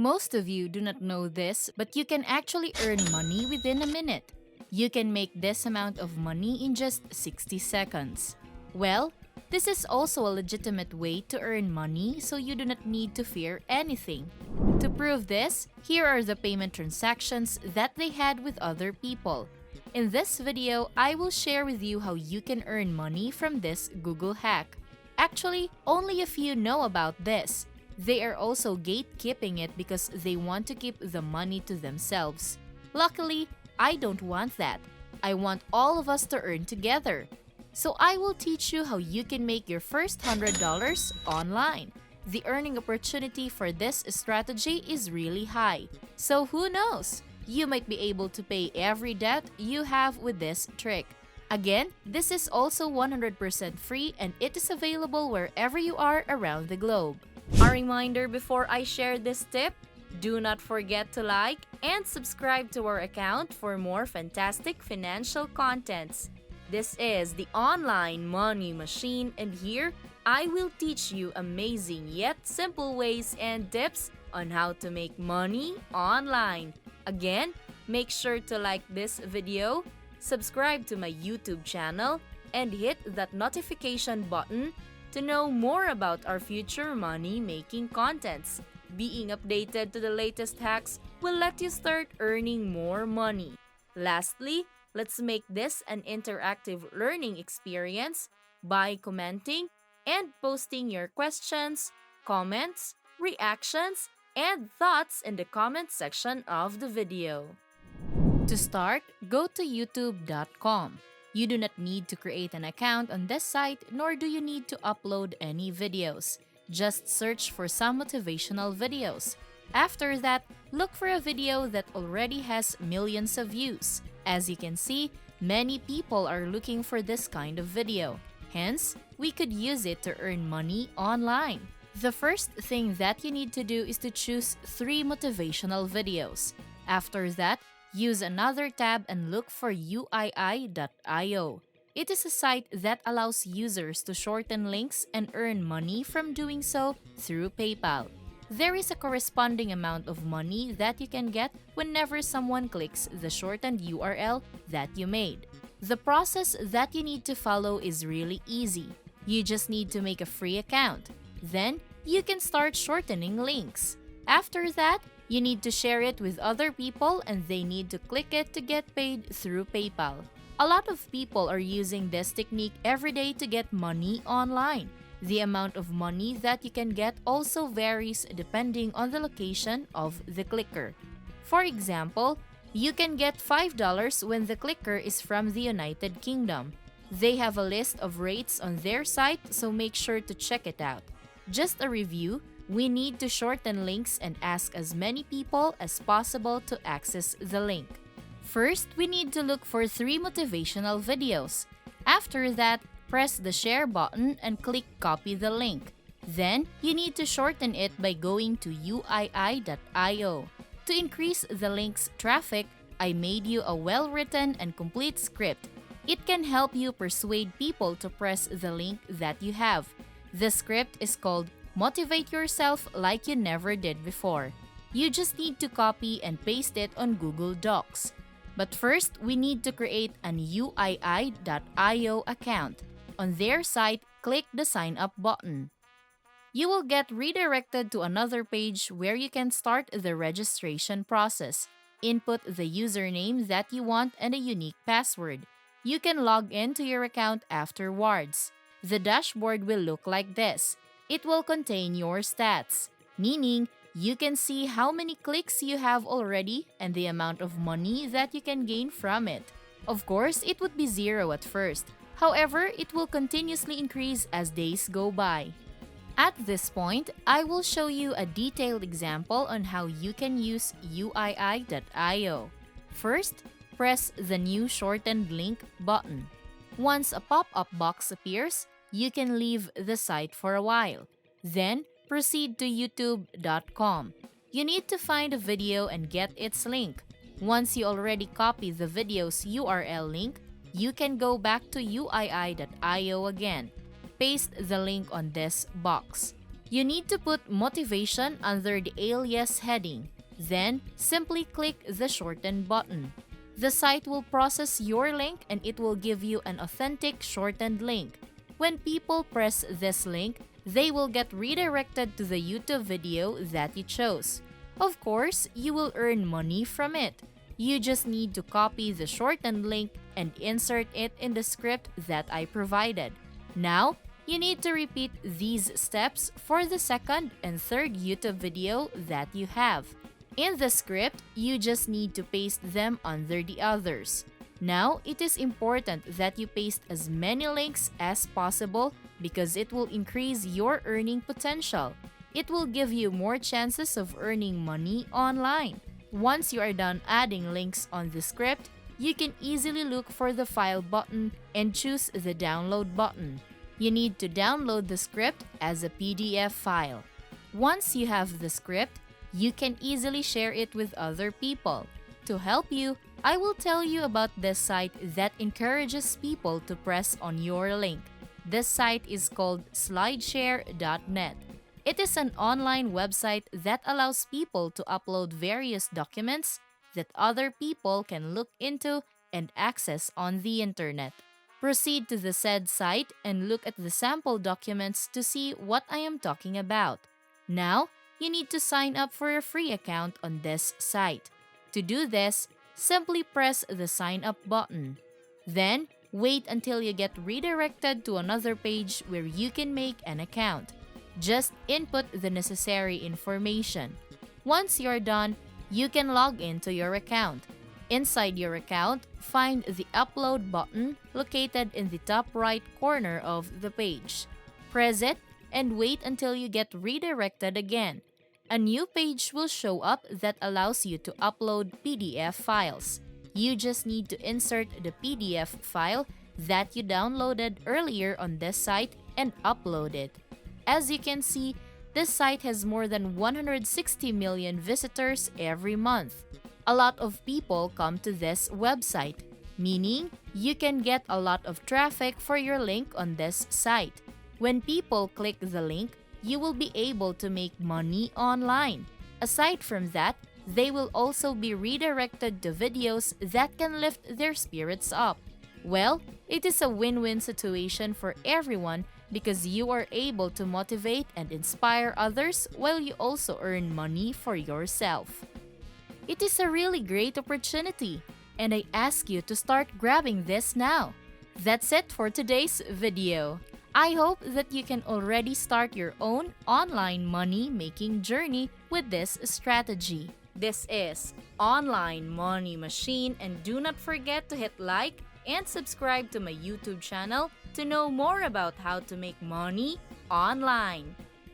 Most of you do not know this, but you can actually earn money within a minute. You can make this amount of money in just 60 seconds. Well, this is also a legitimate way to earn money, so you do not need to fear anything. To prove this, here are the payment transactions that they had with other people. In this video, I will share with you how you can earn money from this Google hack. Actually, only a few know about this. They are also gatekeeping it because they want to keep the money to themselves. Luckily, I don't want that. I want all of us to earn together. So I will teach you how you can make your first $100 online. The earning opportunity for this strategy is really high. So who knows? You might be able to pay every debt you have with this trick. Again, this is also 100% free and it is available wherever you are around the globe. A reminder before I share this tip, do not forget to like and subscribe to our account for more fantastic financial contents. This is the Online Money Machine, and here I will teach you amazing yet simple ways and tips on how to make money online. Again, make sure to like this video, subscribe to my YouTube channel, and hit that notification button to know more about our future money-making contents. Being updated to the latest hacks will let you start earning more money. Lastly, let's make this an interactive learning experience by commenting and posting your questions, comments, reactions, and thoughts in the comment section of the video. To start, go to youtube.com. You do not need to create an account on this site, nor do you need to upload any videos. Just search for some motivational videos. After that, look for a video that already has millions of views. As you can see, many people are looking for this kind of video. Hence, we could use it to earn money online. The first thing that you need to do is to choose 3 motivational videos. After that, use another tab and look for uii.io. It is a site that allows users to shorten links and earn money from doing so through PayPal. There is a corresponding amount of money that you can get whenever someone clicks the shortened URL that you made. The process that you need to follow is really easy. You just need to make a free account. Then, you can start shortening links. After that, you need to share it with other people and they need to click it to get paid through PayPal. A lot of people are using this technique every day to get money online. The amount of money that you can get also varies depending on the location of the clicker. For example, you can get $5 when the clicker is from the United Kingdom. They have a list of rates on their site, so make sure to check it out. Just a review, we need to shorten links and ask as many people as possible to access the link. First, we need to look for 3 motivational videos. After that, press the share button and click copy the link. Then, you need to shorten it by going to uii.io. To increase the link's traffic, I made you a well-written and complete script. It can help you persuade people to press the link that you have. The script is called Motivate Yourself Like You Never Did Before. You just need to copy and paste it on Google Docs. But first, we need to create an uii.io account. On their site, click the Sign Up button. You will get redirected to another page where you can start the registration process. Input the username that you want and a unique password. You can log into your account afterwards. The dashboard will look like this. It will contain your stats, meaning you can see how many clicks you have already and the amount of money that you can gain from it. Of course, it would be 0 at first. However, it will continuously increase as days go by. At this point, I will show you a detailed example on how you can use uii.io. First, press the new shortened link button. Once a pop-up box appears, you can leave the site for a while. Then, proceed to youtube.com. You need to find a video and get its link. Once you already copy the video's URL link, you can go back to uii.io again. Paste the link on this box. You need to put motivation under the alias heading. Then, simply click the shorten button. The site will process your link and it will give you an authentic shortened link. When people press this link, they will get redirected to the YouTube video that you chose. Of course, you will earn money from it. You just need to copy the shortened link and insert it in the script that I provided. Now, you need to repeat these steps for the second and third YouTube video that you have. In the script, you just need to paste them under the others. Now, it is important that you paste as many links as possible because it will increase your earning potential. It will give you more chances of earning money online. Once you are done adding links on the script, you can easily look for the File button and choose the Download button. You need to download the script as a PDF file. Once you have the script, you can easily share it with other people. To help you, I will tell you about this site that encourages people to press on your link. This site is called SlideShare.net. It is an online website that allows people to upload various documents that other people can look into and access on the internet. Proceed to the said site and look at the sample documents to see what I am talking about. Now, you need to sign up for a free account on this site. To do this, simply press the sign up button. Then, wait until you get redirected to another page where you can make an account. Just input the necessary information. Once you're done, you can log into your account. Inside your account, find the Upload button located in the top right corner of the page. Press it and wait until you get redirected again. A new page will show up that allows you to upload PDF files. You just need to insert the PDF file that you downloaded earlier on this site and upload it. As you can see, this site has more than 160 million visitors every month. A lot of people come to this website, meaning you can get a lot of traffic for your link on this site. When people click the link, you will be able to make money online. Aside from that, they will also be redirected to videos that can lift their spirits up. Well, it is a win-win situation for everyone because you are able to motivate and inspire others while you also earn money for yourself. It is a really great opportunity, and I ask you to start grabbing this now. That's it for today's video. I hope that you can already start your own online money-making journey with this strategy. This is Online Money Machine, and do not forget to hit like and subscribe to my YouTube channel to know more about how to make money online.